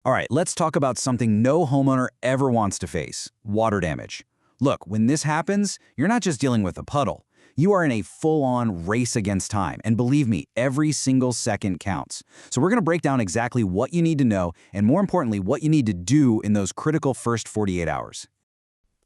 All right, let's talk about something no homeowner ever wants to face: water damage. Look, when this happens, you're not just dealing with a puddle. You are in a full-on race against time, and believe me, every single second counts. So we're going to break down exactly what you need to know, and more importantly, what you need to do in those critical first 48 hours.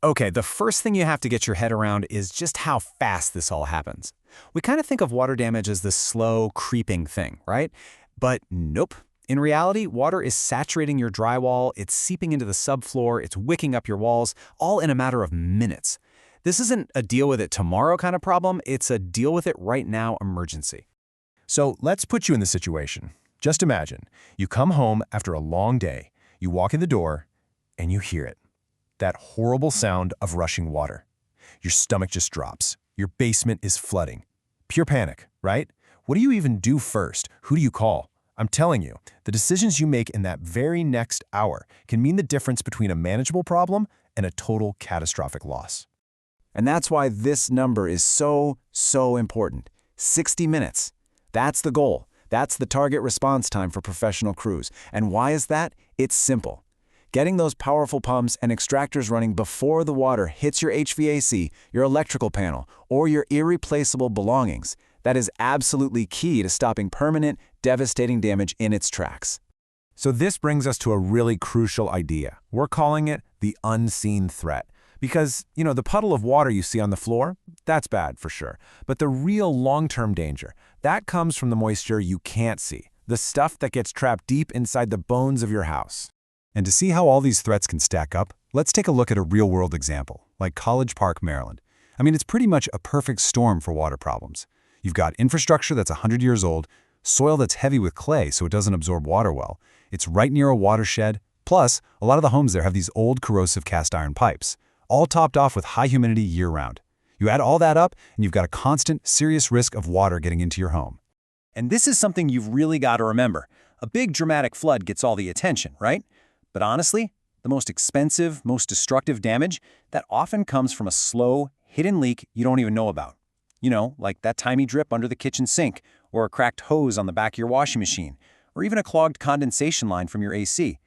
Okay, the first thing you have to get your head around is just how fast this all happens. We kind of think of water damage as this slow, creeping thing, right? But nope. In reality, water is saturating your drywall, it's seeping into the subfloor, it's wicking up your walls, all in a matter of minutes. This isn't a deal with it tomorrow kind of problem, it's a deal with it right now emergency. So let's put you in the situation. Just imagine, you come home after a long day, you walk in the door, and you hear it. That horrible sound of rushing water. Your stomach just drops. Your basement is flooding. Pure panic, right? What do you even do first? Who do you call? I'm telling you, the decisions you make in that very next hour can mean the difference between a manageable problem and a total catastrophic loss. And that's why this number is so important. 60 minutes. That's the goal. That's the target response time for professional crews. And why is that? It's simple. Getting those powerful pumps and extractors running before the water hits your HVAC, your electrical panel, or your irreplaceable belongings, that is absolutely key to stopping permanent, devastating damage in its tracks. So this brings us to a really crucial idea. We're calling it the unseen threat. Because, the puddle of water you see on the floor, that's bad for sure. But the real long-term danger, that comes from the moisture you can't see, the stuff that gets trapped deep inside the bones of your house. And to see how all these threats can stack up, let's take a look at a real-world example, like College Park, Maryland. It's pretty much a perfect storm for water problems. You've got infrastructure that's 100 years old, soil that's heavy with clay so it doesn't absorb water well. It's right near a watershed. Plus, a lot of the homes there have these old corrosive cast iron pipes, all topped off with high humidity year-round. You add all that up, and you've got a constant, serious risk of water getting into your home. And this is something you've really got to remember. A big dramatic flood gets all the attention, right? But honestly, the most expensive, most destructive damage, that often comes from a slow, hidden leak you don't even know about. Like that tiny drip under the kitchen sink, or a cracked hose on the back of your washing machine, or even a clogged condensation line from your AC.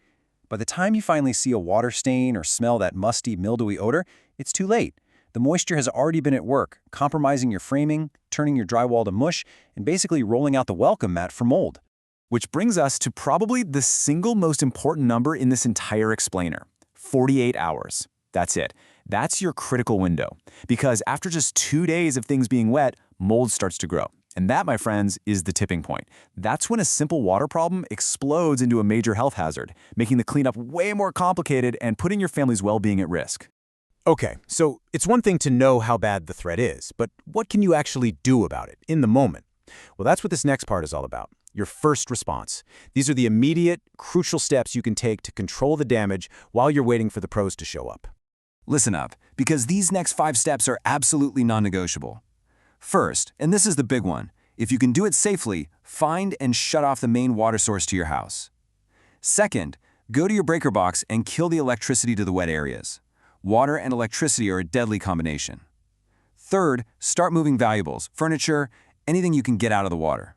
By the time you finally see a water stain or smell that musty, mildewy odor, it's too late. The moisture has already been at work, compromising your framing, turning your drywall to mush, and basically rolling out the welcome mat for mold. Which brings us to probably the single most important number in this entire explainer: 48 hours. That's it. That's your critical window. Because after just 2 days of things being wet, mold starts to grow. And that, my friends, is the tipping point. That's when a simple water problem explodes into a major health hazard, making the cleanup way more complicated and putting your family's well-being at risk. Okay, so it's one thing to know how bad the threat is, but what can you actually do about it in the moment? Well, that's what this next part is all about. Your first response. These are the immediate, crucial steps you can take to control the damage while you're waiting for the pros to show up. Listen up, because these next 5 steps are absolutely non-negotiable. First, and this is the big one, if you can do it safely, find and shut off the main water source to your house. Second, go to your breaker box and kill the electricity to the wet areas. Water and electricity are a deadly combination. Third, start moving valuables, furniture, anything you can get out of the water.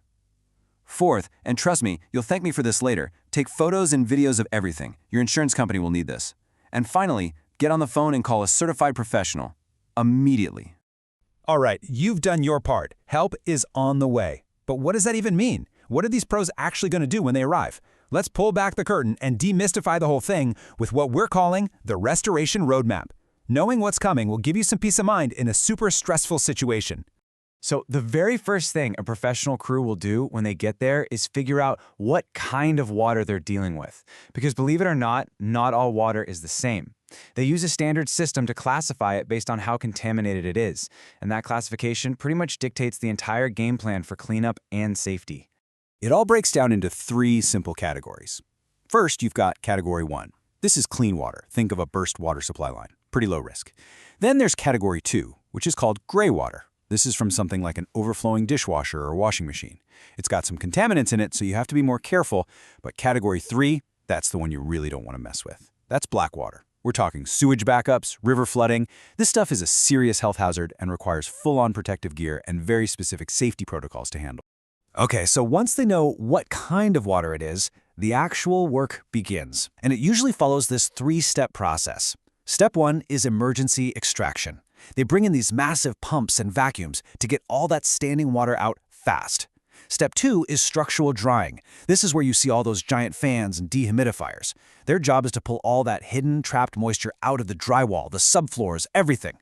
Fourth, and trust me, you'll thank me for this later, take photos and videos of everything. Your insurance company will need this. And finally, get on the phone and call a certified professional immediately. All right, you've done your part. Help is on the way. But what does that even mean? What are these pros actually going to do when they arrive? Let's pull back the curtain and demystify the whole thing with what we're calling the Restoration Roadmap. Knowing what's coming will give you some peace of mind in a super stressful situation. So the very first thing a professional crew will do when they get there is figure out what kind of water they're dealing with. Because believe it or not all water is the same. They use a standard system to classify it based on how contaminated it is. And that classification pretty much dictates the entire game plan for cleanup and safety. It all breaks down into 3 simple categories. First, you've got Category 1. This is clean water. Think of a burst water supply line. Pretty low risk. Then there's Category 2, which is called gray water. This is from something like an overflowing dishwasher or washing machine. It's got some contaminants in it, so you have to be more careful. But Category 3, that's the one you really don't want to mess with. That's black water. We're talking sewage backups, river flooding. This stuff is a serious health hazard and requires full-on protective gear and very specific safety protocols to handle. Okay, so once they know what kind of water it is, the actual work begins, and it usually follows this three-step process. Step 1 is emergency extraction. They bring in these massive pumps and vacuums to get all that standing water out fast. Step 2 is structural drying. This is where you see all those giant fans and dehumidifiers. Their job is to pull all that hidden, trapped moisture out of the drywall, the subfloors, everything.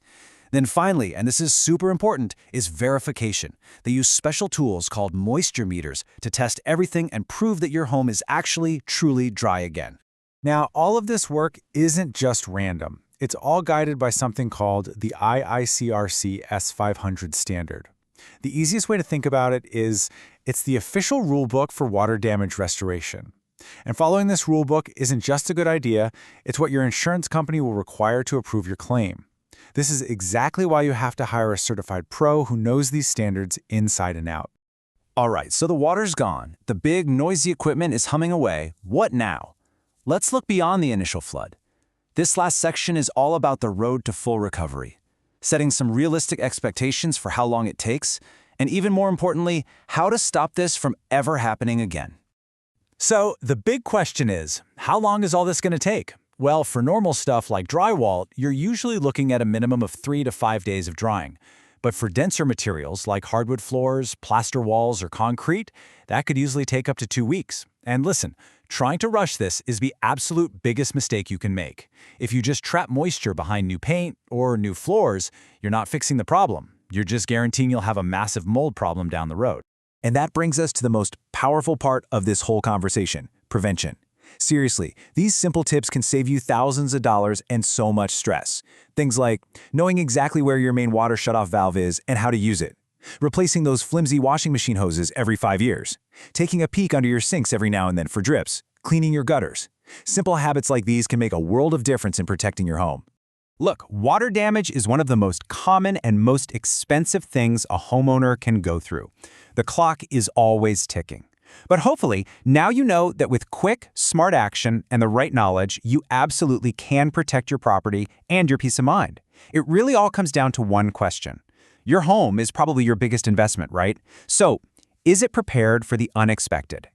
Then finally, and this is super important, is verification. They use special tools called moisture meters to test everything and prove that your home is actually truly dry again. Now, all of this work isn't just random. It's all guided by something called the IICRC S500 standard. The easiest way to think about it is it's the official rulebook for water damage restoration. And following this rulebook isn't just a good idea, it's what your insurance company will require to approve your claim. This is exactly why you have to hire a certified pro who knows these standards inside and out. All right, so the water's gone. The big, noisy equipment is humming away. What now? Let's look beyond the initial flood. This last section is all about the road to full recovery, setting some realistic expectations for how long it takes, and even more importantly, how to stop this from ever happening again. So the big question is, how long is all this going to take? Well, for normal stuff like drywall, you're usually looking at a minimum of 3 to 5 days of drying. But for denser materials like hardwood floors, plaster walls, or concrete, that could easily take up to 2 weeks. And listen, trying to rush this is the absolute biggest mistake you can make. If you just trap moisture behind new paint or new floors, you're not fixing the problem. You're just guaranteeing you'll have a massive mold problem down the road. And that brings us to the most powerful part of this whole conversation, prevention. Seriously, these simple tips can save you thousands of dollars and so much stress. Things like knowing exactly where your main water shutoff valve is and how to use it, replacing those flimsy washing machine hoses every 5 years, taking a peek under your sinks every now and then for drips, cleaning your gutters. Simple habits like these can make a world of difference in protecting your home. Look, water damage is one of the most common and most expensive things a homeowner can go through. The clock is always ticking. But hopefully, now you know that with quick, smart action and the right knowledge, you absolutely can protect your property and your peace of mind. It really all comes down to one question. Your home is probably your biggest investment, right? So, is it prepared for the unexpected?